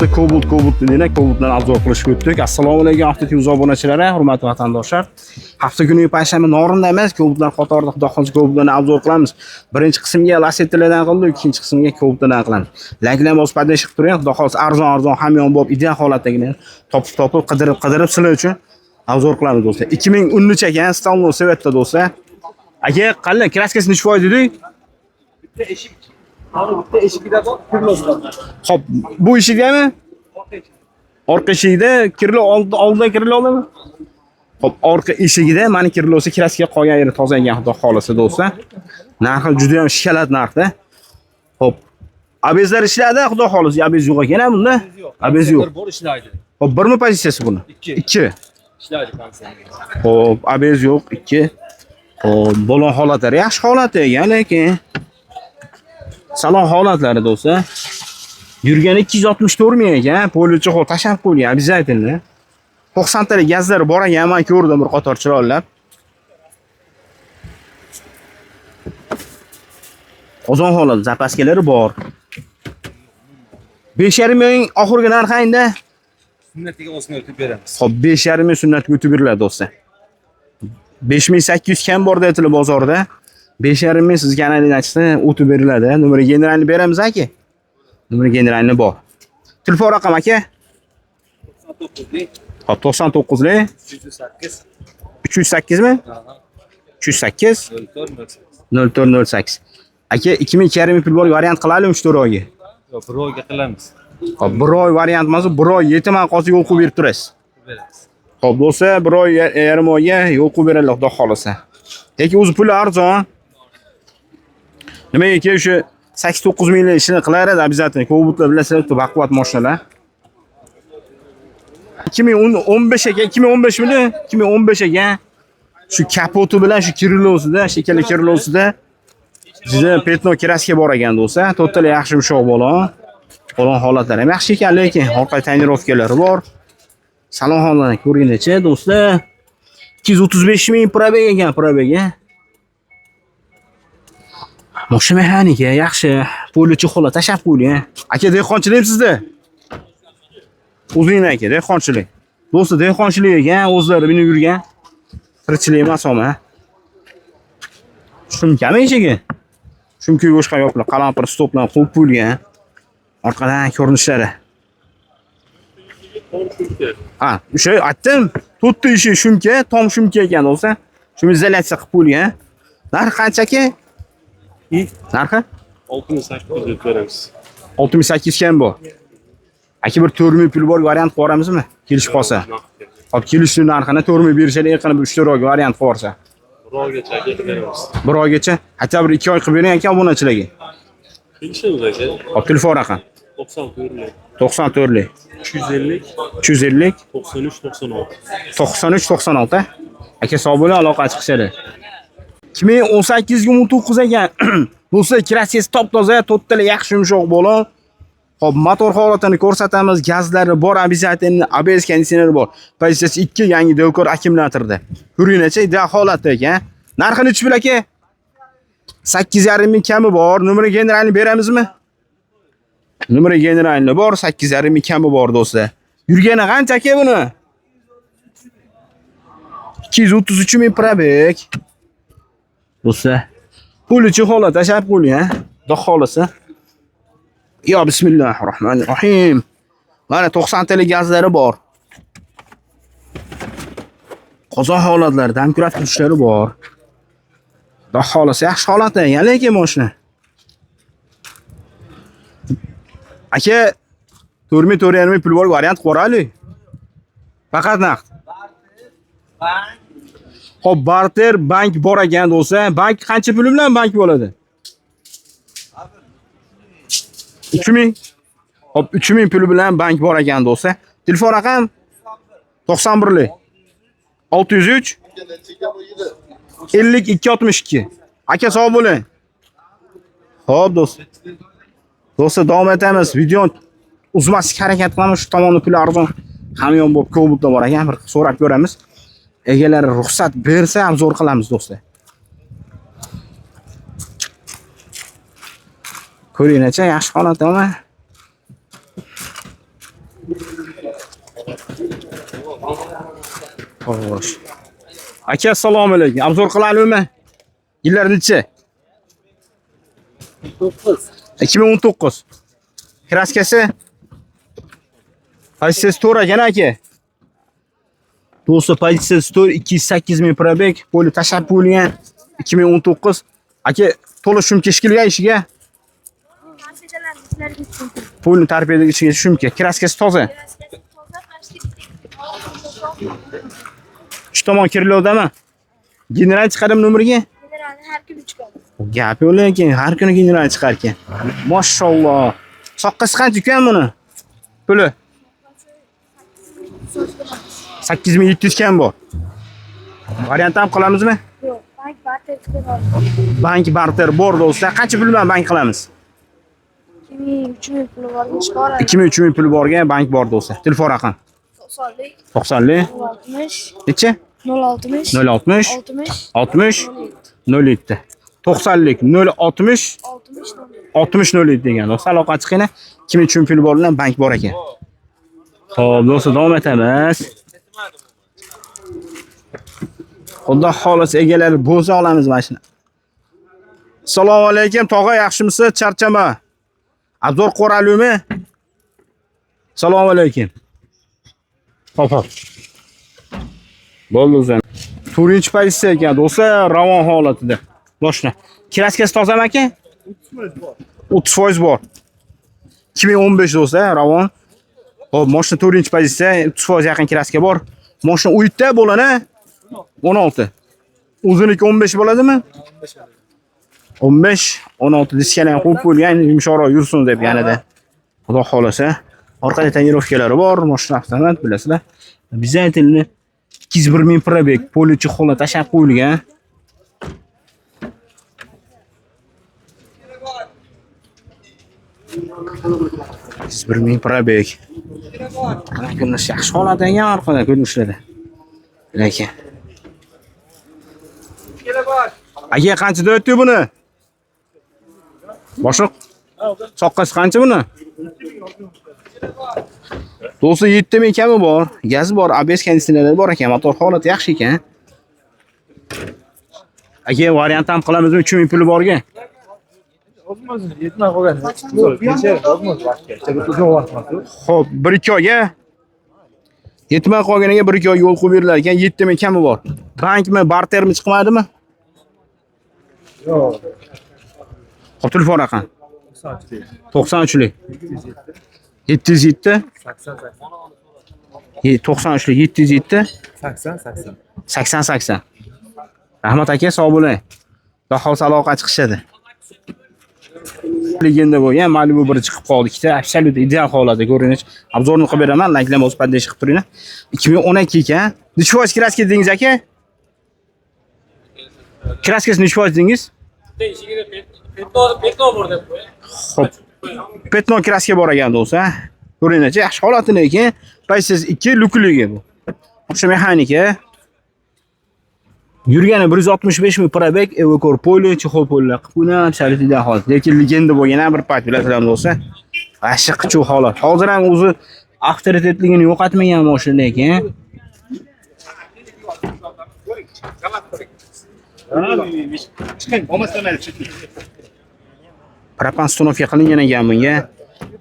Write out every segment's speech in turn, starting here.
hafta Cobalt dediğine Cobalt'dan obzor qilishga o'tdik. Assalomu alaykum Avtotuz obunachilari, hurmatli vatandoshlar. Hafta kuni payshanba Norinda emas, Cobaltlar qatorida Xudo xohlasa Cobaltlarni obzor qilamiz. Birinchi qismga Lacetti'lardan qildik, ikkinchi qismga Cobaltlardan qilamiz. Layklar bosib paydash qilib turing, Xudo xohlasa arzon hamyon bo'lib ideal holatdagini topib qidirib sizlar uchun obzor qilamiz do'stlar. 2013 ekan, Stalno Sovetda do'stlar. Aka, qanday kraskasi necha foiz dedik? Bitta eshik. Bitta eshigida bor, kirlosi bor. Xo'p, bu eshikdami? Orqa eshigida kirlo oldidan kirlo oldimi? Xo'p, orqa eshigida mana kirlosi kraska qolgan yeri tozalangan Xudo xolasa do'stlar. Narxi juda ham shikalat narxda. Xo'p, abezlar ishladi, Xudo xolasa, abez yo'q ekan bunda. Abez yo'q. Bor ishlaydi. Xo'p, birmi pozitsiyasi buni? 2. Ishlaydi konsertga. Xo'p, abez yo'q, 2. Xo'p, bo'lon holatlari yaxshi holatda ekan, lekin salon holatlari do'stlar. Yurgani 264 ming ekan, polichi xo'p tashab qo'ygan, обязательно. 90 talik gazlari bor ekan, men ko'rdim bir qator chiroylab. Qozon holat zapaskalari bor. 5,5 ming oxirgi narxi endi Sunnatiga o'smay o'tib beramiz. Xo'p, 5,5 ming sunnatga o'tib beriladi do'stlar. 5800 kam bor deydi bozorda. 5,5 ming sizga analizasidan o'tib beriladi. Numeri generalni beramiz aka. Numeri generalni bor. Telefon raqam aka? 99lik. Xo'p, 99lik 308. 308 mi? 308 0408. Aka 2,5 ming pul bor, variant qilaylik 3-4 oyga. Yo'q, 1 oyga qilamiz. Xo'p, 1 oy variant emas, 1 oy yetaman qolsa yo'l qo'yib berib turasiz. Beramiz. Xo'p, bo'lsa 1 oy yarim oyga yo'l qo'yib beradilar, Xudo xolasa. Lekin o'zi puli arzon. Nimaga o'sha 8-9 minglik ishini qilaradi, обязательно. Cobaltlar bilasizlar, baquvvat mashinalar. 2015 ekan, 2015 midi? 2015 ekan. Shu kapoti bilan shu kirilosida, shekilli kirilosida juda petno kraska bor ekan do'stlar. To'rttala yaxshi ushoq bo'lon. Bo'lon holatlari ham yaxshi ekan, lekin orqa tonirovkalari bor. Salon holatini ko'ringlar-chi do'stlar. 235 ming probeg ekan, probega. Mashina mexanika yaxshi, polichi xola tashab qo'ygan. Aka, dehqonchilik sizda? O'zingizning aka, dehqonchilik. Do'stlar, dehqonchilik ekan, o'zlari minib yurgan. Tirikchilik emas ama. Shumkami ichiga? Shumka boshqa yo'qlar, qalampir stoplar qo'yib qo'yilgan. Orqadan ko'rinishlari. Ha, o'sha aytdim, to'rtta ishi shumka, tom shumka ekan do'stlar. Shuni izolyatsiya qilib qo'yilgan. Narxi qancha aka? Narxi? 6800 deb beramiz. 6800 kam bu. Aka, bir 4000 pul bor variant qo'ramizmi? Kelishib qolsa. Hop, kelishni narxini 4000 berishadi, yaqin bir 3-4 oyga variant qo'rsa. 1 oygacha qilib beramiz. 1 oygacha, hatta bir 2 oy qilib bering aka obunachilarga. Kelishamiz aka. Hop, telefon raqam. 94lik. 94lik 350 350 93 96. 93 96. Aka, sog' bo'ling, aloqa chiqishadi. 2018 ga 19 ekan. Do'stlar, kraskasi top-toza, to'rttala yaxshi yumshoq bo'lon. Hop, motor holatini ko'rsatamiz. Gazlari bor, обязательно, ABS konditsioneri bor. Pozitsiyasi 2 yangi Delcor akkumulyatorda. Ko'ringlar-chi, ideal holatda ekan. Narxi nechi pul aka? 8,5 ming kami bor. Numeri generalni beramizmi? Numeri generalni bor, 8,5 ming kami bor do'stlar. Yurgani qancha aka buni? 233 ming probeg. Do'stlar, polichi holat tashab qo'ying, Xudo xolasa. Yo, bismillahirrohmanirrohim. Mana 90 talik gazlari bor. Qozon holatlari, damkurat kuchlari bor. Xudo xolasa yaxshi holatda, lekin mashina. Aka, 4,000 ming pul bor variant qo'raylik. Faqat naqd. Xo'p, barter bank bor ekan do'stlar. Bank qancha pul bilan bank bo'ladi? 3000. Xo'p, 3000 pul bilan bank bor ekan do'stlar. Telefon raqam 91lik 603 5262. Aka, sog' bo'ling. Xo'p do'stlar. Do'stlar, davom etamiz. Video uzmaslikka harakat qilamiz. Shu tomonda pul arzon hamyon bo'lib Cobaltda bor ekan, bir so'rab ko'ramiz. Egalari ruxsat bersa obzor qilamiz do'stlar. Ko'ringlar-chi, yaxshi holatdami? Aka assalomu alaykum. Obzor qilaylikmi? Yillar necha? 2019. Kraskasi pozitsiyasi to'g'ri ekan aka. Do'stlar, pozitsiyasi to'g'ri, 208 ming probeg, poli tashab bo'lgan 2019. Aka to'liq shumka ishkilgan ishiga. Polni tarbiyaga ichiga shumka. Kraskasi toza. Shu tomon kirilovdami? General chiqadim nomeriga? Har kuni chiqadi. Gap yo'q lekin har kuni general chiqar ekan. Mashalloh. Soqqasi qancha ekan buni? Puli 8700 kam bor. Variant ham qilamizmi? Yo'q, bank barter chiqadi. Bank barter bor do'stlar. Qancha pul bilan bank qilamiz? 2000-3000 puli bor, chiqaradi. 2000-3000 pul borgan bank bor do'stlar. Telefon raqam 90lik 90lik 60 necha? 060 060 60 60 07. 90lik 060 60 07 degan. Do'stlar aloqa chiqinglar. 2000 pul bor bilan bank bor ekan. Xo'p, do'stlar davom etamiz. Xudo xohlasa egalari bo'za olamiz mashina. Assalomu alaykum, tog'a yaxshimisiz? Charchama. Abzor Qo'ralumi? Assalomu alaykum. Hop. Bo'ldi o'zim. 4-pozitsiya ekan do'stlar, ravon holatida. Boshna. Kraskasi tozami aka? 30% bor. 2015 do'stlar, ravon. Hop, mashina 4-pozitsiya, 30% yaqin kraska bor. Mashina uyitda bo'ladi. 16. Uzunligi 15 bo'ladimi? 15, 16 diskani ham qo'yib qo'ygan, yumshoqroq yursin deb yanada. Xudo xolasa. Orqada tonirovkalari bor, mashina avtomat bilasizlar. Обязательно 201 ming probeg, polichi xola tashab qo'yilgan. Bir ming probeg. Ana ko'rinish yaxshi holatda ekan orqada ko'rinishlari. Lekin aka qanchada o'tdi buni? Boshliq. Soqqasi qancha buni? Do'stlar 7000 kami bor, gaz bor, ABS konditsionerlari bor ekan, motor holati yaxshi ekan. Aka variant ham qilamizmi 3000 puli borga? Xo'p, 1-2 oyga yetmay qolganiga 1-2 oy yo'l qo'yib berilar ekan, 7000 kami bor. Bankmi, bartermi chiqmadimi? Yo'q. Xo'p, telefon raqam 93lik 707 93lik 707 80. Rahmat aka, sog' bo'ling. Xudo xolsa aloqa chiqishadi. Legenda bo'lgan Malibu 1 chiqib qoldi. Ikkita absolut ideal holatda ko'rinish. Obzorni qilib beraman, like'larni bosib paddash qilib turinglar. 2012 ekan. Necha foiz kraska dedingiz aka? Kraskasi necha foiz dedingiz? Petno bor deb qo'y. Xo'p. Petno kraska bor ekan do'stlar. Ko'ringlar-chi, yaxshi holati lekin paysiz 2 lukligi bu. O'sha mexanika. Yurgani 165 ming probeg, Evocor poli, chexol polilar qilib qo'ygan, absolut ideal holat. Lekin legenda bo'lgan bir payt bilasizlar do'stlar. Yaxshi qichuv holat. Hozir ham o'zi avtoritetligini yo'qotmagan mashina lekin. Propan stanovka qilingan ekan bunga.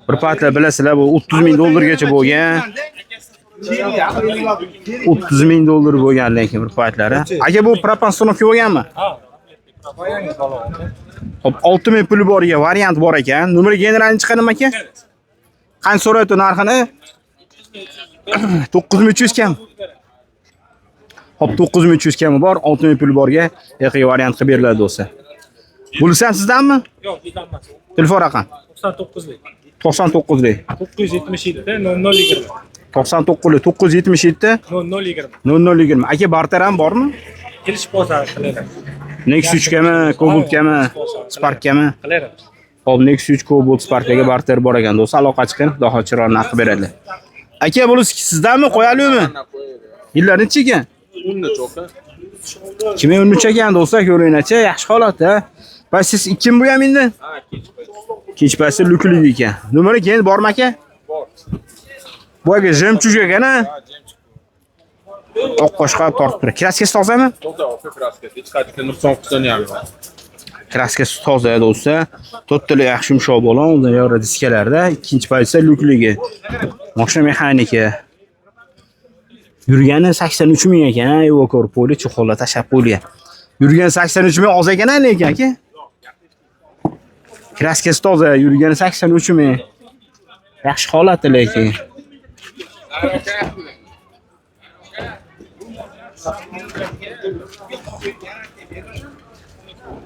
Bir paytlar bilasizlar bu 30 ming dollargacha bo'lgan. 30 ming dollar bo'lgan lekin bir paytlari. Aka bu propan stanovka bo'lganmi? Ha. Hop, 6 ming puli bor ekan, variant bor ekan. Nomeri generalni chiqarim aka? Qancha so'raydi narxini? 9300 kam. Hop, 9300 kami bor, 6000 pul borga haqiqiy variant qilib beriladi do'stlar. Bo'lsa sizdanmi? Yo'q, bizdan emas. Telefon raqam 99lik 99lik 977 0020. 99lik 977 0020. Aka barter ham bormi? Kelish bo'lsa qilaveramiz. Nexus kami, Cobalt kami, Spark kami. Qilaveramiz. Hop, Nexus Cobalt Sparkga barter bor ekan do'stlar, aloqa chiqing, xudo xohlasa narx beradilar. Aka bo'lsa sizdanmi, qo'yalikmi? Yillar necha ekan? 2013 ekan do'stlar, ko'ringlar-chi, yaxshi holatda. Va siz kim bu ham endi? Ha, kech pasi luklik ekan. Nomeri keyin bormi aka? Bor. Bu aka jemchuga ekan-a? Ha, jemchug. Oq qo'shqa tortib turadi. Kraskasi tozami? To'g'ri, operatsiya. Hech qanday nuqson qilgani ham yo'q. Kraskasi toza do'stlar. To'rttala yaxshi yumshoq bo'lgan, undan yora diskalarda, ikkinchi pozitsiya lyukligi. Mashina mexanika. Yurgani 83 ming ekan, Evokor poli cho'qola tashab qo'yilgan. Yurgani 83 ming oz ekan lekin aka. Kraskasi toza, yurgani 83 ming. Yaxshi holatda lekin.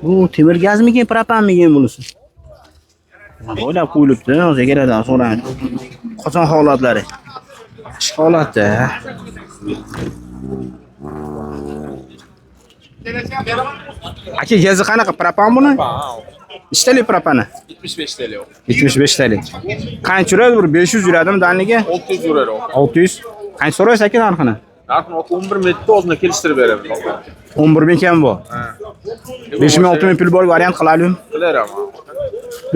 Bu temir gazmikin, propanmikin bunisi? O'ylab qo'yilibdi, hozir keradan so'rang. Qachon holatlari? Yaxshi holatda. Aka, gazi qanaqa? Propan buni? Nechtalik propani? 75 TL. 75 talik. Qancha yuradi? Bir 500 yuradimi danliga? 600 yuradi. 600. Qancha so'raysiz aka narxini? Narxni 11 mingni o'zini kelishtirib beramiz. 11 ming kam bu. 5 ming 6 ming pul bor variant qilalim. Qilaman.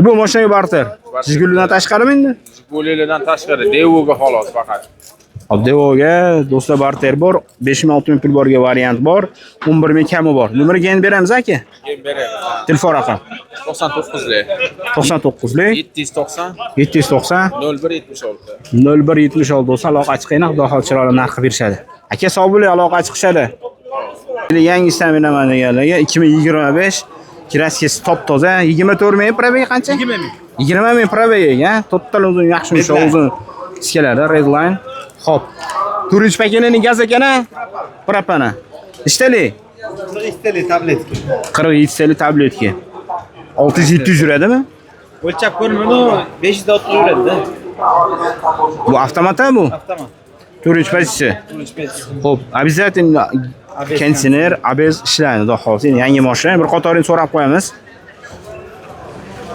Bu mashinaga barter. Jiguldan tashqarimi endi? Jigulilardan tashqari Devoga xolos faqat. Devoga do'stlar barter bor. 5 ming 6 ming pul borga variant bor. 11 ming kami bor. Numeriga endi beramiz aka. Keyin beramiz. Telefon raqam 99lik 99lik 790 790 0176. 0176 do'stlar aloqa chiqayna, xudo xohlasa chiroyli narx berishadi. Aka sog' bo'ling, aloqa chiqishadi. Yangi staminaman deganlarga 2025 kraskasi top toza, 24 ming probega qancha? 20 ming. 20 ming probega, to'rttala uzun yaxshi yumshoq uzun diskalarda Redline. Xo'p. 4 paketining gaz ekana, propana. Nechtalik? 40 TL tabletka. 47 talik tabletka. 600-700 yuradimi? O'lchab ko'rmadi, 560 yuradi-da. Bu avtomatmi bu? Avtomat. 4 pozitsiya. 35. Xo'p, обязательно konditsioner, ABS ishlaydi, xudo xohlasa. Yangi mashina, bir qatorini so'rab qo'yamiz.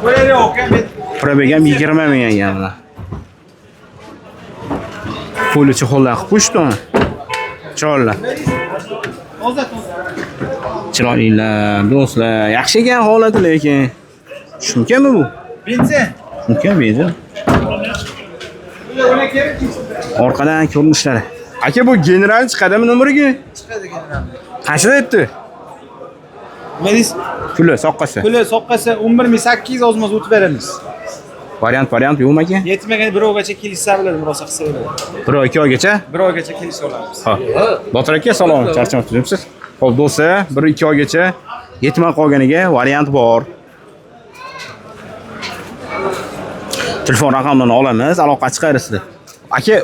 Qo'yar yo'q, Probega ham 20 ming ekan. Polichi qo'llar qilib qo'yishdi. Chiroyli. Chiroylilar, do'stlar. Yaxshi ekan holati lekin. Shunqami bu? Benzin. Shunqami benzin. Orqadan ko'rinishlari. Aka, bu general chiqadimi numeriga? Chiqadi general. Qancha aytdi? Melis Puli soqqasi. puli soqqasi 11800 ozmoz o'tib beramiz. Variant yo'qmi aka? Yetmagan bir oygacha kelishsa bo'ladi, rosa qilsa bo'ladi. 1-2 oygacha? Bir oygacha kelishsa olamiz. Ha. Botir aka, salom, charchamoqchi turibsiz. Xo'p, do'stlar, 1-2 oygacha yetmay qolganiga variant bor. Telefon raqamini olamiz, aloqa chiqarasiz. Aka,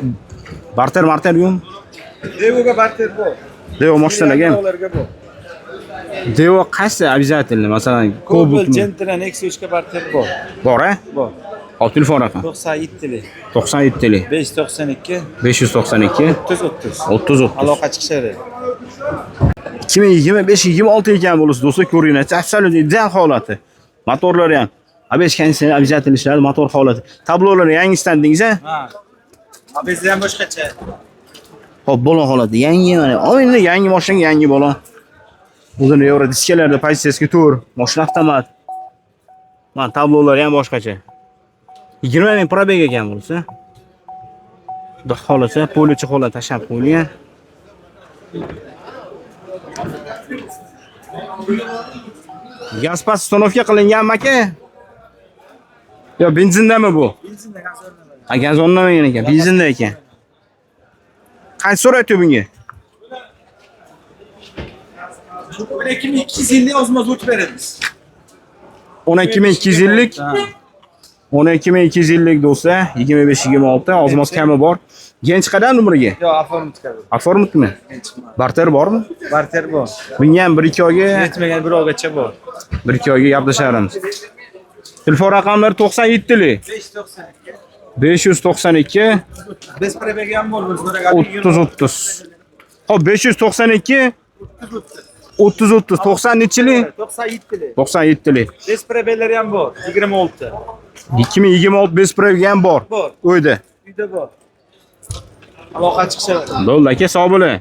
barter yo'qmi? Devoga barter bor. Devo mashinaga ham. Ularga bor. Devo qaysi обязательно? Masalan, Cobalt Gentra Nexus'ga barter bor. Bor-a? Bor. Hop, telefon raqam 97 TL. 97 tili 592 592 30 30. Aloqa chiqishadi. 2025-26 ekan bo'lsa do'stlar, ko'ringlar, absolut ideal holati. Motorlari ham ABS konditsioner обязательно ishlaydi, motor holati. Tablolari yangisidan dedingiz-a? Ha. Abizlar ham boshqacha. Hop, bo'lon holati. Yangi mana. Oyna yangi mashinaga yangi bo'lon. O'zini yevro diskalarda pozitsiyasiga to'g'ri. Mashina avtomat. Mana tablolari ham boshqacha. 20 ming probega ekan bo'lsa. Xudo xolasa, polichi holat tashab qo'yilgan. Gaz postanovka qilinganmi aka? Yo, benzindami bu? Benzinda gazolda. Ha, gaz o'rnamagan ekan, benzinda ekan. Qancha so'rayapti bunga? 2250 ozmoz o'tib beramiz. 12250. 12250 do'stlar, 25-26 ozmoz kami bor. Gench qadam numeriga? Yo'q, aformit chiqadi. Aformitmi? Barter bormi? Barter bor. Bunga ham 1-2 oyga, Yetmagan bir oygacha bor. 1-2 oyga gaplashamiz. Telefon raqamlari 97 lik 592 Biz probega ham bor, biz 30. Hop, 592 30 90 nechilik? 97 97 lik. Biz probelari ham bor, 26. 2026 Besprevga ham bor. Bor. Uyda. Uyda bor. Aloqa chiqishadi. Bo'ldi aka, sog' bo'ling.